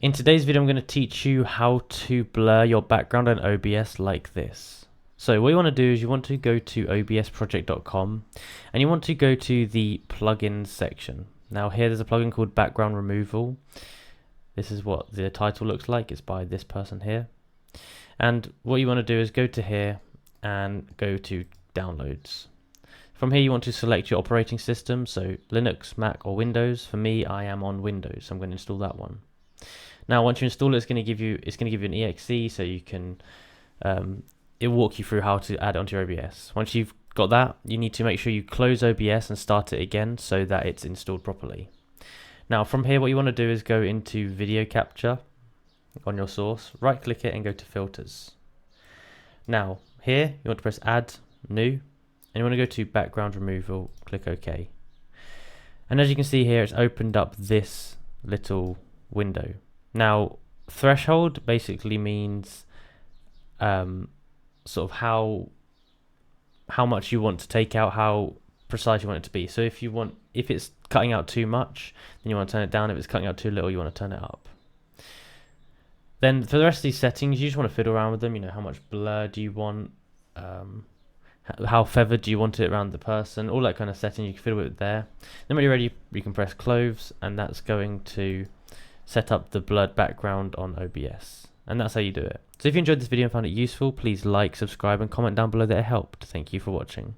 In today's video, I'm going to teach you how to blur your background in OBS like this. So what you want to do is you want to go to obsproject.com and you want to go to the plugins section. Now here there's a plugin called background removal. This is what the title looks like. It's by this person here. And what you want to do is go to here and go to downloads. From here you want to select your operating system, so Linux, Mac or Windows. For me, I am on Windows, so I'm going to install that one. Now once you install it, it's going to give you an exe, so you can it'll walk you through how to add it onto your OBS. Once you've got that, you need to make sure you close OBS and start it again so that it's installed properly. Now from here, what you want to do is go into video capture on your source, right click it and go to filters. Now here you want to press add new and you want to go to background removal, click OK. And as you can see here, it's opened up this little window. Now threshold basically means sort of how much you want to take out, how precise you want it to be. So if it's cutting out too much, then you want to turn it down. If it's cutting out too little, you want to turn it up. Then for the rest of these settings, you just want to fiddle around with them. You know, how much blur do you want, how feathered do you want it around the person, all that kind of setting you can fiddle with it there. Then when you're ready, you can press close, and that's going to set up the blurred background on OBS. And that's how you do it. So if you enjoyed this video and found it useful, please like, subscribe and comment down below that it helped. Thank you for watching.